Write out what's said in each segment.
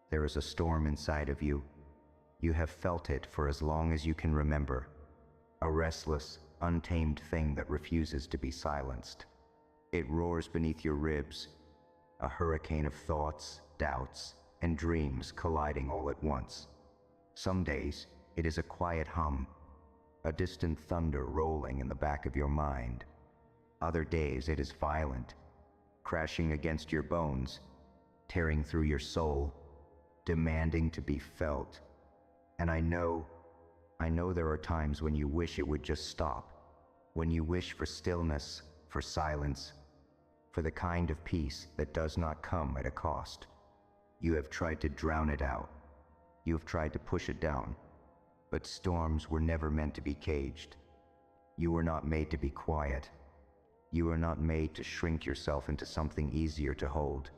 There is a storm inside of you. You have felt it for as long as you can remember. A restless, untamed thing that refuses to be silenced. It roars beneath your ribs, a hurricane of thoughts, doubts, and dreams colliding all at once. Some days, it is a quiet hum, a distant thunder rolling in the back of your mind. Other days, it is violent, crashing against your bones, tearing through your soul, demanding to be felt. And I know there are times when you wish it would just stop, when you wish for stillness, for silence, for the kind of peace that does not come at a cost. You have tried to drown it out. You have tried to push it down. But storms were never meant to be caged. You were not made to be quiet. You were not made to shrink yourself into something easier to hold.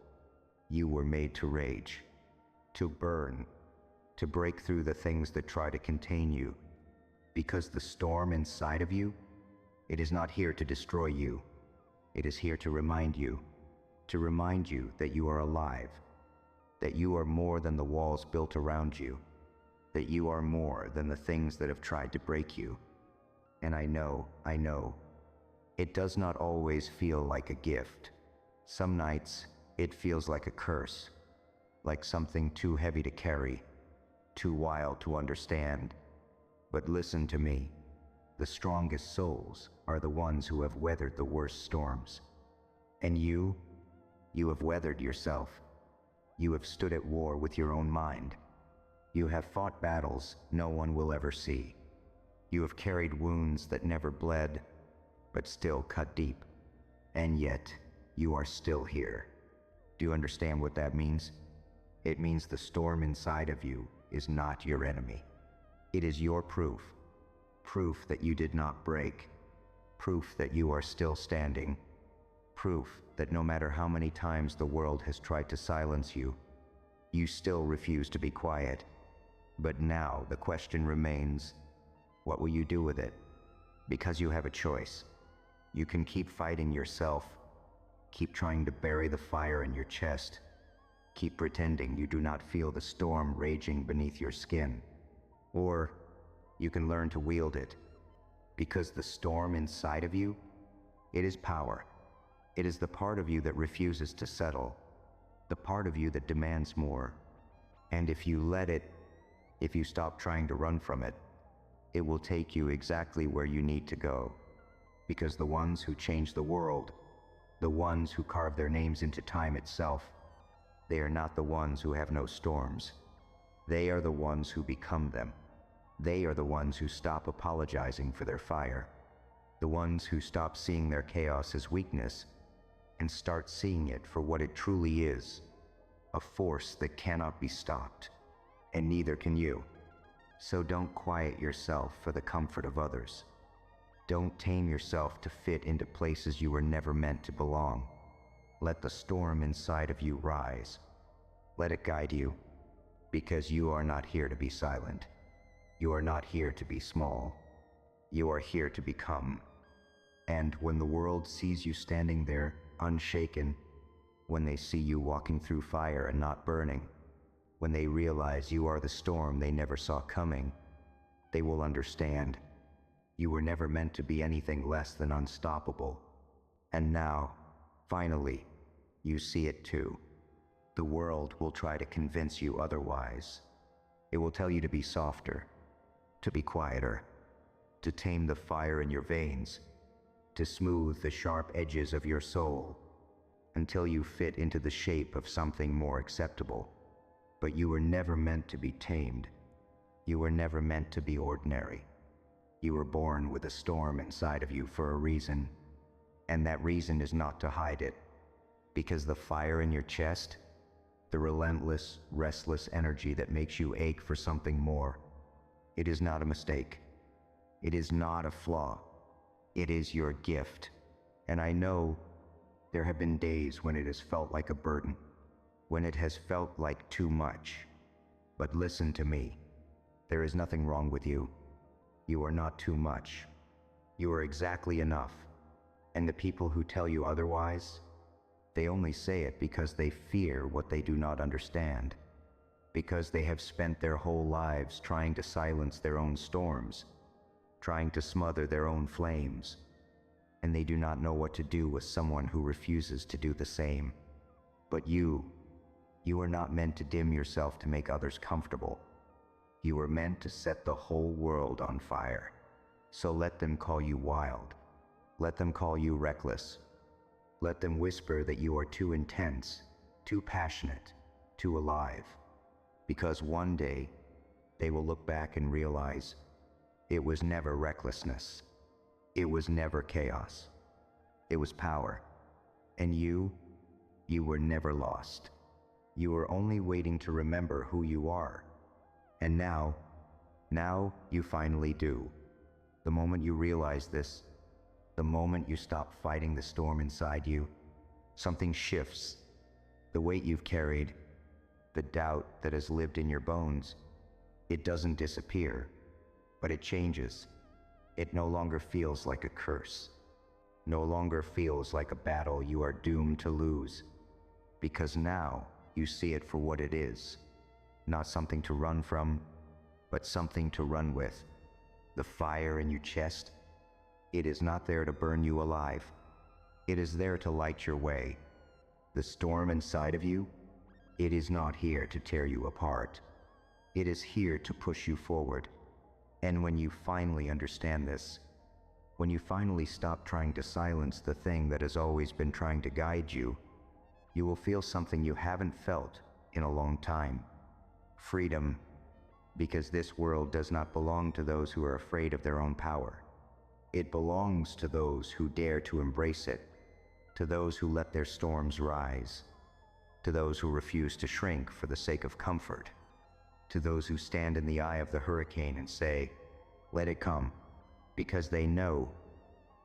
You were made to rage, to burn, to break through the things that try to contain you. Because the storm inside of you, it is not here to destroy you. It is here to remind you that you are alive, that you are more than the walls built around you, that you are more than the things that have tried to break you. And I know, it does not always feel like a gift. Some nights, it feels like a curse, like something too heavy to carry, too wild to understand. But listen to me. The strongest souls are the ones who have weathered the worst storms. And you have weathered yourself. You have stood at war with your own mind. You have fought battles no one will ever see. You have carried wounds that never bled, but still cut deep. And yet, you are still here. Do you understand what that means? It means the storm inside of you is not your enemy. It is your proof. Proof that you did not break. Proof that you are still standing. Proof that no matter how many times the world has tried to silence you, you still refuse to be quiet. But now the question remains, what will you do with it? Because you have a choice. You can keep fighting yourself, keep trying to bury the fire in your chest, keep pretending you do not feel the storm raging beneath your skin. Or you can learn to wield it, because the storm inside of you, it is power. It is the part of you that refuses to settle, the part of you that demands more. And if you let it, if you stop trying to run from it, it will take you exactly where you need to go. Because the ones who change the world, the ones who carve their names into time itself, they are not the ones who have no storms. They are the ones who become them. They are the ones who stop apologizing for their fire, the ones who stop seeing their chaos as weakness and start seeing it for what it truly is, a force that cannot be stopped, and neither can you. So don't quiet yourself for the comfort of others. Don't tame yourself to fit into places you were never meant to belong. Let the storm inside of you rise. Let it guide you, because you are not here to be silent. You are not here to be small. You are here to become. And when the world sees you standing there, unshaken, when they see you walking through fire and not burning, when they realize you are the storm they never saw coming, they will understand. You were never meant to be anything less than unstoppable. And now, finally, you see it too. The world will try to convince you otherwise. It will tell you to be softer, to be quieter, to tame the fire in your veins, to smooth the sharp edges of your soul, until you fit into the shape of something more acceptable. But you were never meant to be tamed. You were never meant to be ordinary. You were born with a storm inside of you for a reason, and that reason is not to hide it, because the fire in your chest, the relentless, restless energy that makes you ache for something more, it is not a mistake. It is not a flaw. It is your gift. And I know there have been days when it has felt like a burden, when it has felt like too much. But listen to me. There is nothing wrong with you. You are not too much. You are exactly enough. And the people who tell you otherwise, they only say it because they fear what they do not understand. because they have spent their whole lives trying to silence their own storms, trying to smother their own flames, and they do not know what to do with someone who refuses to do the same. But you are not meant to dim yourself to make others comfortable. You are meant to set the whole world on fire. So let them call you wild. Let them call you reckless. Let them whisper that you are too intense, too passionate, too alive. Because one day, they will look back and realize it was never recklessness. It was never chaos. It was power. And you were never lost. You were only waiting to remember who you are. And now you finally do. The moment you realize this, the moment you stop fighting the storm inside you, something shifts. The weight you've carried, the doubt that has lived in your bones, it doesn't disappear, but it changes. It no longer feels like a curse, no longer feels like a battle you are doomed to lose, because now you see it for what it is, not something to run from, but something to run with. The fire in your chest, it is not there to burn you alive. It is there to light your way. The storm inside of you, it is not here to tear you apart. It is here to push you forward. And when you finally understand this, when you finally stop trying to silence the thing that has always been trying to guide you, you will feel something you haven't felt in a long time. Freedom, because this world does not belong to those who are afraid of their own power. It belongs to those who dare to embrace it, to those who let their storms rise, to those who refuse to shrink for the sake of comfort, to those who stand in the eye of the hurricane and say, "Let it come," because they know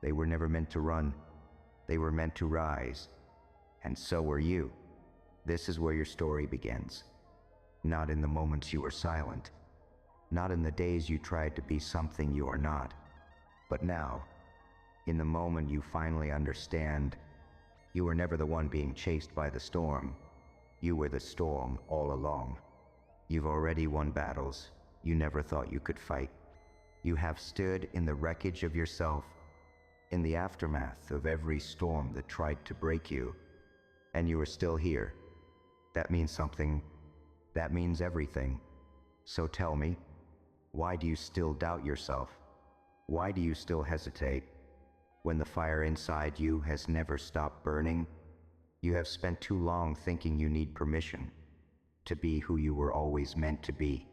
they were never meant to run, they were meant to rise. And so were you. This is where your story begins. Not in the moments you were silent, not in the days you tried to be something you are not, but now, in the moment you finally understand, you were never the one being chased by the storm. You were the storm all along. You've already won battles you never thought you could fight. You have stood in the wreckage of yourself, in the aftermath of every storm that tried to break you, and you are still here. That means something. That means everything. So tell me, why do you still doubt yourself? Why do you still hesitate? When the fire inside you has never stopped burning, you have spent too long thinking you need permission to be who you were always meant to be.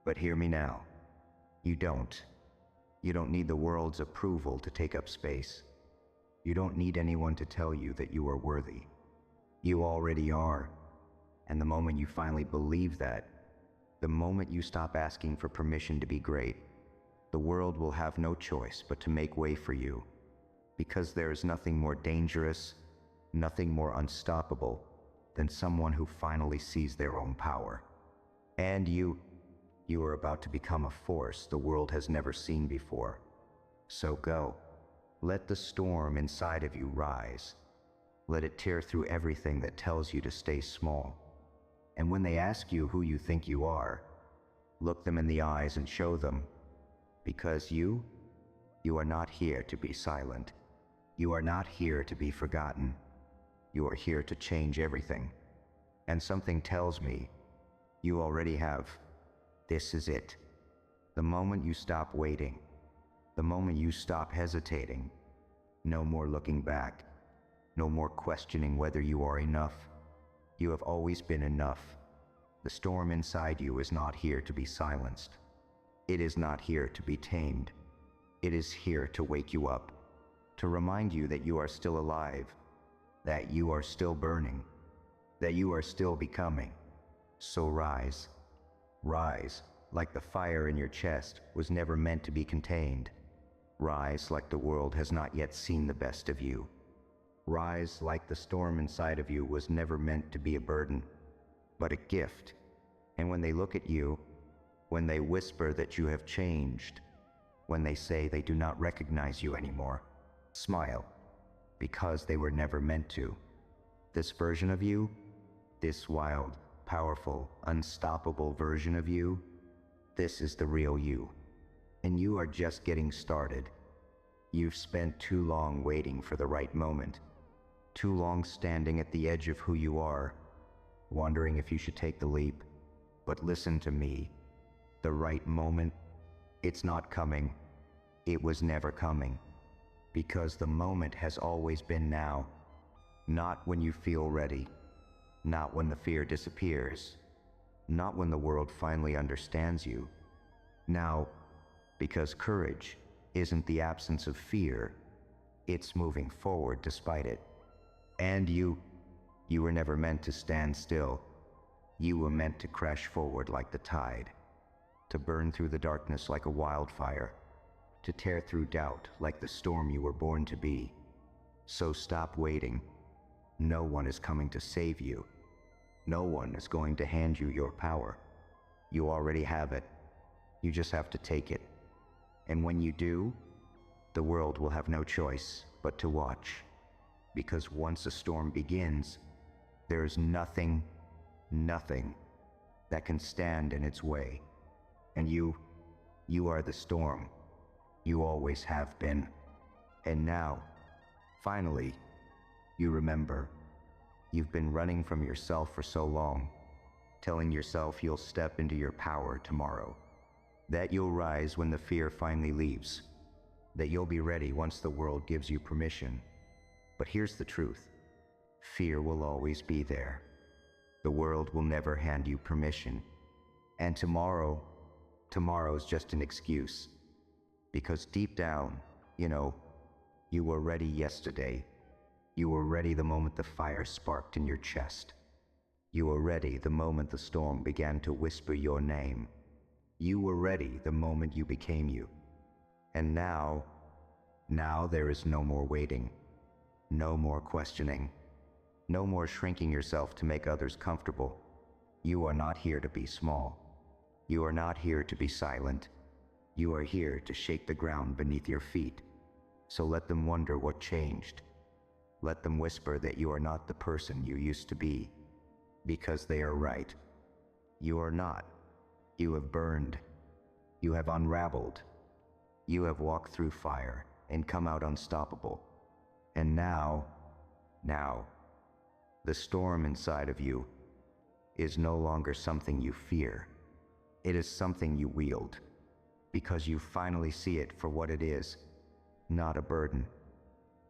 But hear me now. You don't. You don't need the world's approval to take up space. You don't need anyone to tell you that you are worthy. You already are. And the moment you finally believe that, the moment you stop asking for permission to be great, the world will have no choice but to make way for you, because there is nothing more dangerous, nothing more unstoppable than someone who finally sees their own power. And you are about to become a force the world has never seen before. So go. Let the storm inside of you rise. Let it tear through everything that tells you to stay small. And when they ask you who you think you are, look them in the eyes and show them. Because you are not here to be silent. You are not here to be forgotten. You are here to change everything. And something tells me you already have. This is it. The moment you stop waiting, the moment you stop hesitating, no more looking back, no more questioning whether you are enough. You have always been enough. The storm inside you is not here to be silenced. It is not here to be tamed. It is here to wake you up, to remind you that you are still alive, that you are still burning, that you are still becoming. So rise. Rise like the fire in your chest was never meant to be contained. Rise like the world has not yet seen the best of you. Rise like the storm inside of you was never meant to be a burden, but a gift. And when they look at you, when they whisper that you have changed, when they say they do not recognize you anymore, smile, because they were never meant to. This version of you, this wild, powerful, unstoppable version of you. This is the real you. And you are just getting started. You've spent too long waiting for the right moment. Too long standing at the edge of who you are, wondering if you should take the leap. But listen to me. The right moment, it's not coming. It was never coming. Because the moment has always been now. Not when you feel ready. Not when the fear disappears. Not when the world finally understands you. Now, because courage isn't the absence of fear, it's moving forward despite it. And you were never meant to stand still. You were meant to crash forward like the tide, to burn through the darkness like a wildfire, to tear through doubt like the storm you were born to be. So stop waiting. No one is coming to save you. No one is going to hand you your power. You already have it. You just have to take it. And when you do, the world will have no choice but to watch. Because once a storm begins, there is nothing that can stand in its way. And you are the storm. You always have been. And now, finally, you remember. You've been running from yourself for so long, telling yourself you'll step into your power tomorrow, that you'll rise when the fear finally leaves, that you'll be ready once the world gives you permission. But here's the truth. Fear will always be there. The world will never hand you permission. And tomorrow's just an excuse. Because deep down, you were ready yesterday. You were ready the moment the fire sparked in your chest. You were ready the moment the storm began to whisper your name. You were ready the moment you became you. And now there is no more waiting. No more questioning. No more shrinking yourself to make others comfortable. You are not here to be small. You are not here to be silent. You are here to shake the ground beneath your feet. So let them wonder what changed. Let them whisper that you are not the person you used to be. Because they are right. You are not. You have burned. You have unraveled. You have walked through fire and come out unstoppable. And now, the storm inside of you is no longer something you fear. It is something you wield, because you finally see it for what it is. Not a burden,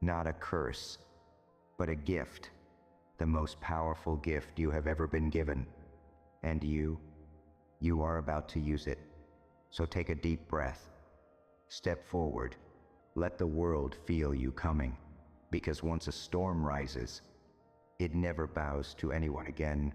not a curse, but a gift, the most powerful gift you have ever been given. And you are about to use it. So take a deep breath. Step forward. Let the world feel you coming. Because once a storm rises, it never bows to anyone again.